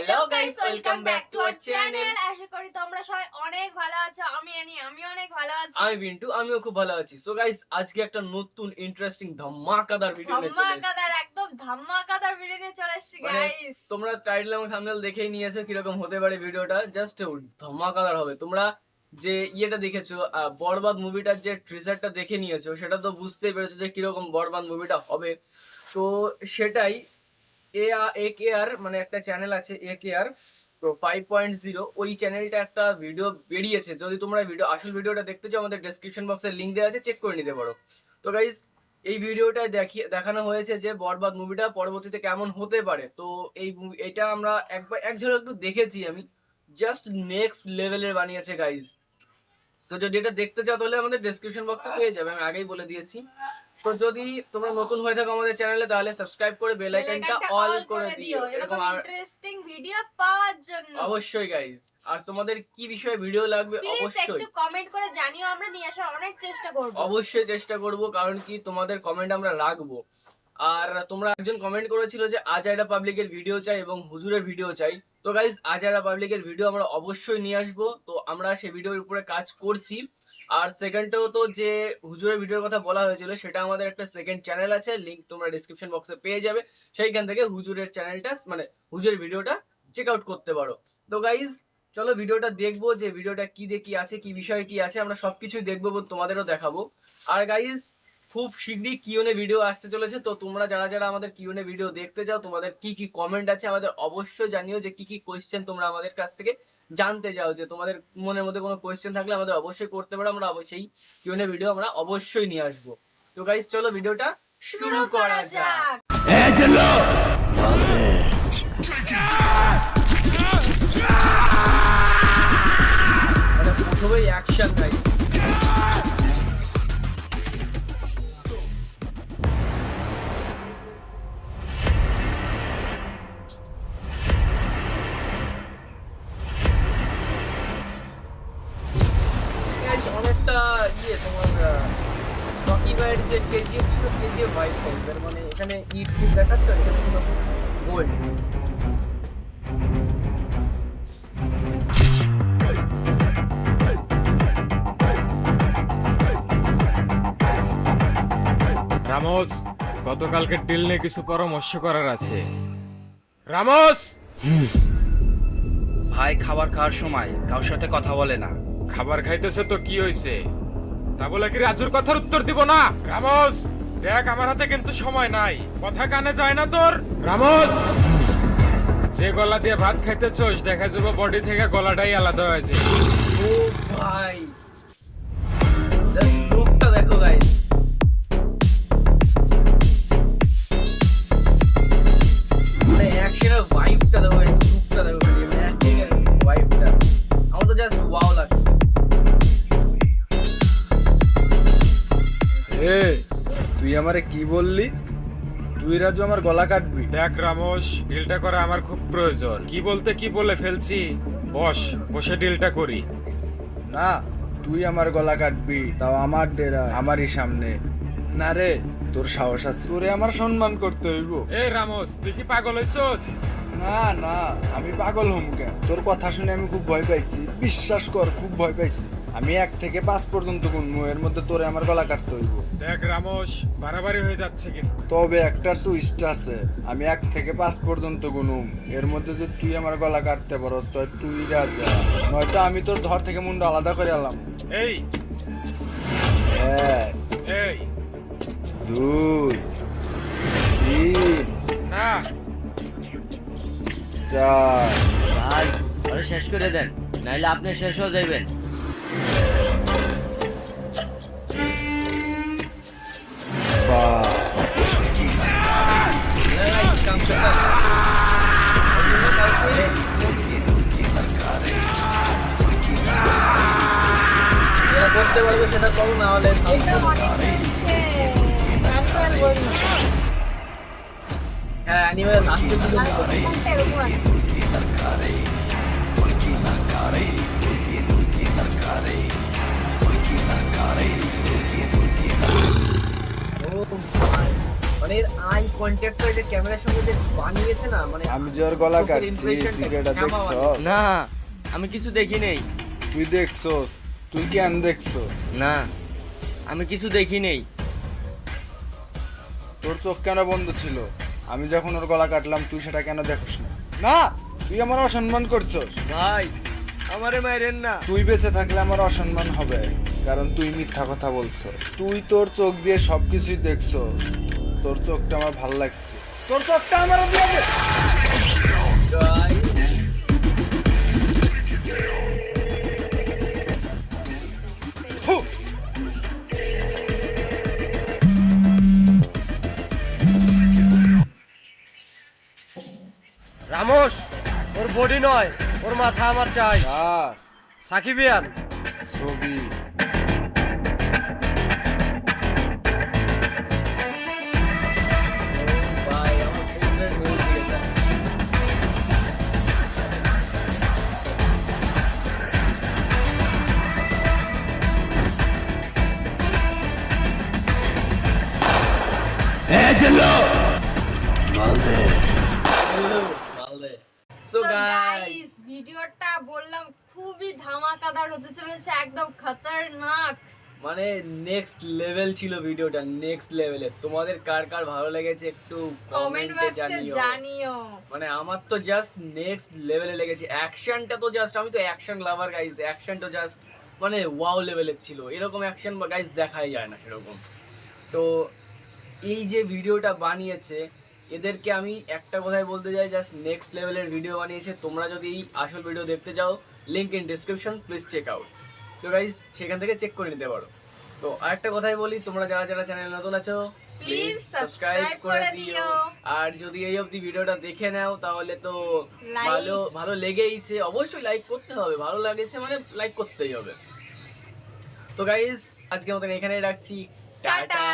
Hello guys, welcome back to our channel. আশা করি তোমরা সবাই অনেক ভালো আছো। আমি অনেক ভালো আছি। আমি বিন্টু, আমিও খুব ভালো আছি। সো গাইস, আজকে একটা নতুন ইন্টারেস্টিং ধামাকাদার ভিডিও নিয়ে চলে এসেছি। একদম ধামাকাদার ভিডিও নিয়ে চলে এসেছি গাইস। তোমরা টাইটেল এবং থাম্বনেল দেখেই নিয়েছো কিরকম হতে পারে ভিডিওটা। জাস্ট ধামাকাদার হবে। তোমরা যে ইয়েটা দেখেছো, বরবাদ মুভিটার যে ট্রিজারটা দেখে নিয়েছো, সেটা তো বুঝতেই পেরেছো যে কিরকম বরবাদ মুভিটা হবে। তো সেটাই AKR মানে একটা চ্যানেল আছে AKR তো 5.0, ওই চ্যানেলটা একটা ভিডিও বেরিয়েছে। যদি তোমরা আসল ভিডিওটা দেখতে চাও, আমাদের ডেসক্রিপশন বক্সে লিংক দেওয়া আছে, চেক করে নিতে পারো। তো গাইস, এই ভিডিওটায় দেখানো হয়েছে যে বরবাদ মুভিটা পরবর্তীতে কেমন হতে পারে। তো এটা আমরা এক ঝলক একটু দেখেছি আমি। জাস্ট নেক্সট লেভেলের বানিয়েছে গাইস। তো যদি এটা দেখতে চাও তাহলে আমাদের ডেসক্রিপশন বক্সে পেয়ে যাবে, আমি আগেই বলে দিয়েছি। তো যদি তোমরা নতুন হয়ে থাকো আমাদের চ্যানেলে, তাহলে সাবস্ক্রাইব করে বেল আইকনটা অল করে দিও এরকম ইন্টারেস্টিং ভিডিও পাওয়ার জন্য। অবশ্যই গাইস। আর তোমাদের কি বিষয়ে ভিডিও লাগবে অবশ্যই একটু কমেন্ট করে জানিও, আমরা নিয়ে আসার অনেক চেষ্টা করব। অবশ্যই চেষ্টা করব, কারণ কি তোমাদের কমেন্ট আমরা রাখবো। আর তোমরা একজন কমেন্ট করেছিল যে আজাইরা পাবলিকের ভিডিও চাই এবং হুজুরের ভিডিও চাই। তো গাইস, আজাইরা পাবলিকের ভিডিও আমরা অবশ্যই নিয়ে আসবো। তো আমরা সেই ভিডিওর উপরে কাজ করছি। আর সেকেন্ডেও তো যে হুজুরের ভিডিওর কথা বলা হয়েছিল, সেটা আমাদের একটা সেকেন্ড চ্যানেল আছে, লিংক তোমরা ডেসক্রিপশন বক্সে পেয়ে যাবে। সেইখান থেকে হুজুরের চ্যানেলটা মানে হুজুরের ভিডিওটা চেক আউট করতে পারো। তো গাইস, চলো ভিডিওটা দেখবো, যে ভিডিওটা কি দিয়ে কি আছে, কি বিষয়ে কি আছে, আমরা সবকিছুই দেখবো, তোমাদেরও দেখাবো। আর গাইস, খুব শীঘ্রই কিউএনএ ভিডিও আসতে চলেছে। তো তোমরা যারা আমাদের কিউএনএ ভিডিও দেখতে চাও, তোমাদের কি কি কমেন্ট আছে আমাদের অবশ্যই জানিও, যে কি কি কোয়েশ্চেন তোমরা আমাদের কাছ থেকে জানতে চাও। যে তোমাদের মনের মধ্যে কোনো কোয়েশ্চেন থাকলে আমাদের অবশ্যই করতে পারো, আমরা অবশ্যই কিউএনএ ভিডিও আমরা অবশ্যই নিয়ে আসবো। তো গাইস, চলো ভিডিওটা শুরু করা যাক। প্রথমেই অ্যাকশন গাইস। অনেকটা তোমার রকি ভাইয়ের যে কেজিএফ ছিল, কেজিএফ ভাইব টাইপের। মানে এখানে ইট দেখাচ্ছে, এখানে ছিল গোল্ড। রামোস, গতকালকে ডিল নিয়ে কিছু পরামর্শ করার আছে। রামোস ভাই, খাবার খাওয়ার সময় কারোর সাথে কথা বলে না। খাবার খাইতেছে তো কি হইছে, তা বলে কি রাজুর কথার উত্তর দিব না? রামোস দেখ, আমার হাতে কিন্তু সময় নাই, কথা কানে যায় না তোর। রামোস, যে গলা দিয়ে ভাত খাইতেছস, দেখা যাবে বডি থেকে গলাটাই আলাদা হয়েছে। ও ভাই, জাস্ট লুকটা দেখো গাইস। মানে অ্যাকশনের ভাইবটা দেখো গাইস, লুকটা দেখো, মানে অ্যাক্টিং এর ভাইবটা আমার তো জাস্ট ওয়াও লাগছে। তুই আমারে কি বললি? তুই রাজু আমার গলা কাটবি? দেখ রামোস, ডিলটা করা আমার খুব প্রয়োজন। কি বলতে কি বলে ফেলছি, বসে ডিলটা করি। না, তুই আমার গলা কাটবি, তাও আমার ডেরা, আমারই সামনে। না রে, তোর সাহস আছে, তোরে আমার সম্মান করতে হইব। এ রামোস, তুই কি পাগল হইছস? না না, আমি পাগল হম কেন? তোর কথা শুনে আমি খুব ভয় পাইছি, বিশ্বাস কর, খুব ভয় পাইছি। আমি 1 থেকে 5 পর্যন্ত গুনবো, এর মধ্যে তোরে আমার গলা কাটতে হইব। দেখ রামোস, বাড়াবাড়ি হয়ে যাচ্ছে কিন্তু। তবে একটা টুইস্ট আছে, আমি 1 থেকে 5 পর্যন্ত গুনুম, এর মধ্যে যদি তুই আমার গলা কাটতে পারস তো তুই রাজা, নয়তো আমি তোর ধর থেকে মুন্ড আলাদা করে এলাম। এই 1 এই 2 3 না 4 ভাই, আরে শেষ করে দেন, নাইলে আপনি শেষ হয়ে যাবেন। করতে পারবে সেটা করো, না হলে হ্যাঁ অ্যানিমেল লাস্টের দিকে এরকম আছে। মানে এর আই কন্ট্যাক্ট করে যে ক্যামেরার সঙ্গে যে বানিয়েছে না, মানে আমি যে ওর গলা চোখের কাটছি impression তুই টা কি এটা কেমন দেখছস? মানে? না আমি কিছু দেখি নেই। তুই দেখছস? তুই কেন দেখছস? না আমি কিছু দেখি নেই। তোর চোখ কেন বন্ধ ছিল? আমি যখন ওর গলা কাটলাম তুই সেটা কেন দেখছ না? না, তুই আমার অসম্মান করছস। ভাই আমারে মাইরেন না। তুই বেঁচে থাকলে আমার অসম্মান হবে, কারণ তুই মিথ্যা কথা বলছস। তুই তোর চোখ দিয়ে সবকিছুই দেখছস। তোর চোখটা আমার ভালো লাগছে। তোর চোখটা আমার দিয়ে দে। Guys, ফু! রামোস ওর বডি নয়, ওর মাথা আমার চাই। আর সাকিবিয়ান ছবি ভাই আমার favorite music এটা। মালদে। So So guys, guys, ভিডিওটা বললাম খুবই ধামাকাদার হতে চলেছে, একদম খতরনাক। মানে নেক্সট লেভেল ছিল ভিডিওটা, নেক্সট লেভেলে। তোমাদের কার কার ভালো লেগেছে একটু কমেন্ট কমেন্টে বক্সে জানিও। জানিও। মানে আমার তো জাস্ট নেক্সট লেভেলে লেগেছে। অ্যাকশনটা তো জাস্ট, আমি তো অ্যাকশন লাভার গাইস, অ্যাকশনটা জাস্ট মানে ওয়াও লেভেলের ছিল। এরকম অ্যাকশন গাইস দেখাই যায় না সেরকম। তো এই যে ভিডিওটা বানিয়েছে এদেরকে আমি একটা কথাই বলতে চাই, জাস্ট নেক্সট লেভেলের ভিডিও বানিয়েছে। তোমরা যদি এই আসল ভিডিও দেখতে চাও, link in description, please check out. তো গাইস সেখান থেকে চেক করে নিতে পারো। তো আরেকটা কথাই বলি, তোমরা যারা যারা চ্যানেল নতুন আছো প্লিজ Please সাবস্ক্রাইব subscribe করে করে দিও। দিও। আর যদি এই অবধি ভিডিওটা দেখে নাও তাহলে তো Like. ভালো ভালো লেগেইছে, অবশ্যই লাইক করতে হবে। ভালো লাগেছে মানে লাইক করতেই হবে। তো গাইস আজকের মতন এখানেই রাখছি। টাটা।